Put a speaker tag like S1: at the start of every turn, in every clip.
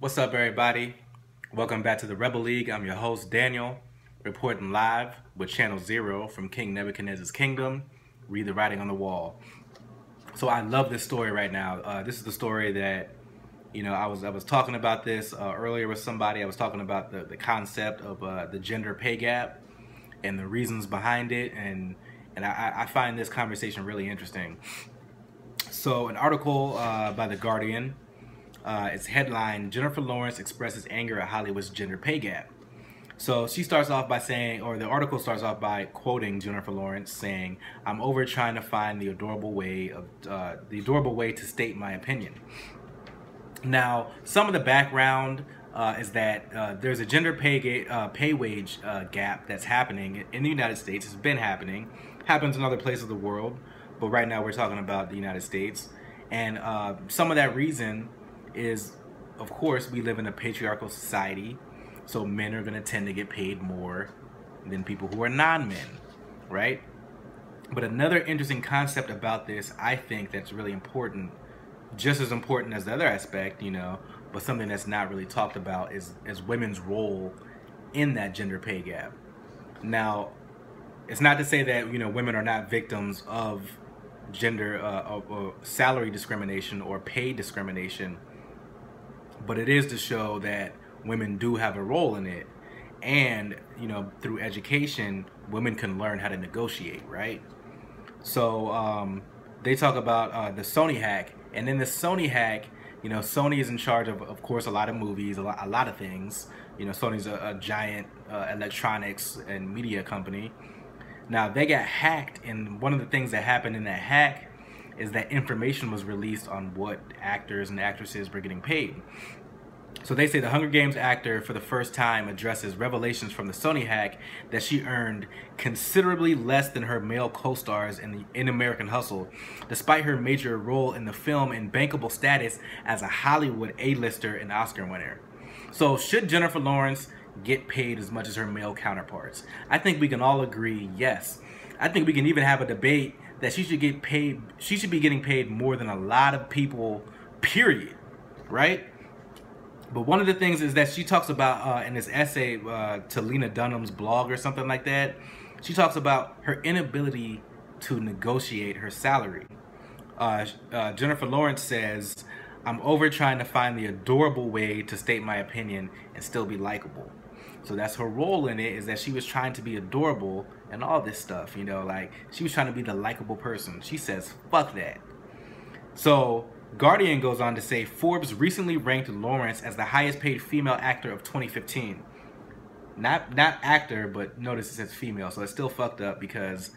S1: What's up, everybody? Welcome back to the Rebel League. I'm your host, Daniel, reporting live with Channel Zero from King Nebuchadnezzar's Kingdom. Read the writing on the wall. So I love this story right now. This is the story that, I was talking about this earlier with somebody. I was talking about the concept of the gender pay gap and the reasons behind it, and I find this conversation really interesting. So an article by The Guardian. It's headline, Jennifer Lawrence expresses anger at Hollywood's gender pay gap. So she starts off by saying, or the article starts off by quoting Jennifer Lawrence saying, "I'm over trying to find the adorable way to state my opinion." Now, some of the background is that there's a gender pay wage gap that's happening in the United States. It's been happening, happens in other places of the world, but right now we're talking about the United States. And some of that reason is, of course, we live in a patriarchal society, so men are going to tend to get paid more than people who are non-men, right? But another interesting concept about this, I think, that's really important, just as important as the other aspect, but something that's not really talked about is women's role in that gender pay gap. Now, it's not to say that, women are not victims of gender salary discrimination or pay discrimination, but it is to show that women do have a role in it, and through education women can learn how to negotiate, right? So they talk about the Sony hack, and in the Sony hack, Sony is in charge of course, a lot of movies, a lot of things. Sony's a giant electronics and media company. Now, they got hacked, and one of the things that happened in that hack is that information was released on what actors and actresses were getting paid. So they say the Hunger Games actor for the first time addresses revelations from the Sony hack that she earned considerably less than her male co-stars in American Hustle, despite her major role in the film and bankable status as a Hollywood A-lister and Oscar winner. So should Jennifer Lawrence get paid as much as her male counterparts? I think we can all agree yes. I think we can even have a debate that she should get paid. She should be getting paid more than a lot of people, period, right? But one of the things is that she talks about in this essay to Lena Dunham's blog or something like that, she talks about her inability to negotiate her salary. Jennifer Lawrence says, "I'm over trying to find the adorable way to state my opinion and still be likable." So that's her role in it, is that she was trying to be adorable and all this stuff, like she was trying to be the likable person. She says, fuck that. So Guardian goes on to say, Forbes recently ranked Lawrence as the highest paid female actor of 2015. Not actor, but notice it says female, so it's still fucked up because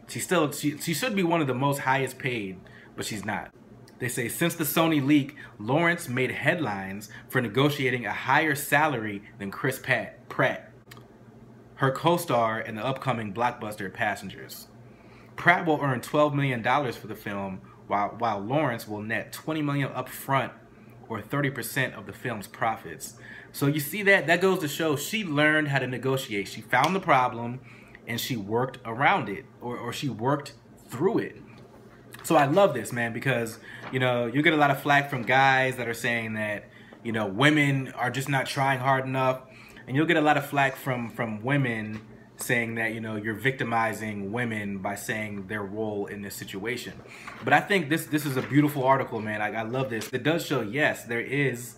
S1: she should be one of the most highest paid, but she's not. They say, since the Sony leak, Lawrence made headlines for negotiating a higher salary than Chris Pratt, her co-star in the upcoming blockbuster Passengers. Pratt will earn $12 million for the film, while Lawrence will net $20 million up front, or 30% of the film's profits. So you see that goes to show she learned how to negotiate. She found the problem and she worked around it, or she worked through it. So I love this, man, because you get a lot of flack from guys that are saying that women are just not trying hard enough, and you'll get a lot of flack from women saying that you're victimizing women by saying their role in this situation. But I think this is a beautiful article, man. I love this. It does show, yes, there is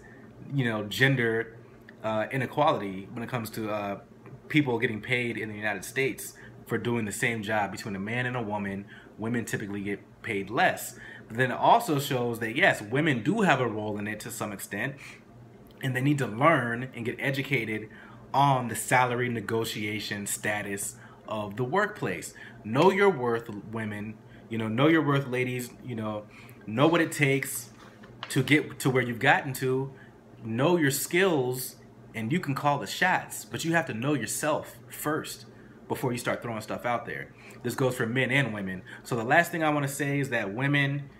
S1: gender inequality when it comes to people getting paid in the United States for doing the same job between a man and a woman. Women typically get paid less. But then it also shows that, yes, women do have a role in it to some extent, and they need to learn and get educated on the salary negotiation status of the workplace. Know your worth, women. Know your worth, ladies. Know what it takes to get to where you've gotten to. Know your skills, and you can call the shots, but you have to know yourself first before you start throwing stuff out there. This goes for men and women. So the last thing I want to say is that women,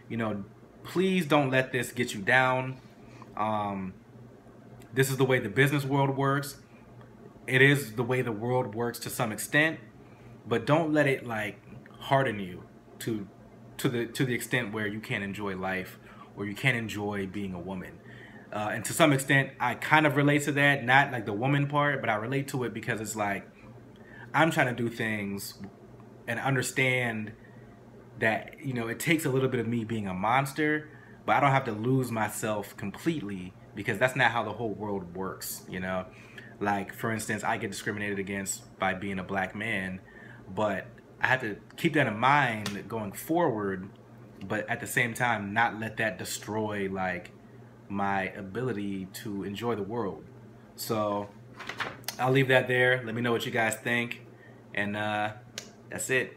S1: please don't let this get you down. This is the way the business world works. It is the way the world works to some extent, but don't let it harden you to the extent where you can't enjoy life or you can't enjoy being a woman. And to some extent, I kind of relate to that, not like the woman part, but I relate to it because it's like I'm trying to do things and understand that, you know, it takes a little bit of me being a monster, but I don't have to lose myself completely because that's not how the whole world works, you know? Like, for instance, I get discriminated against by being a black man, but I have to keep that in mind going forward, but at the same time, not let that destroy, like, my ability to enjoy the world. So I'll leave that there. Let me know what you guys think, and that's it.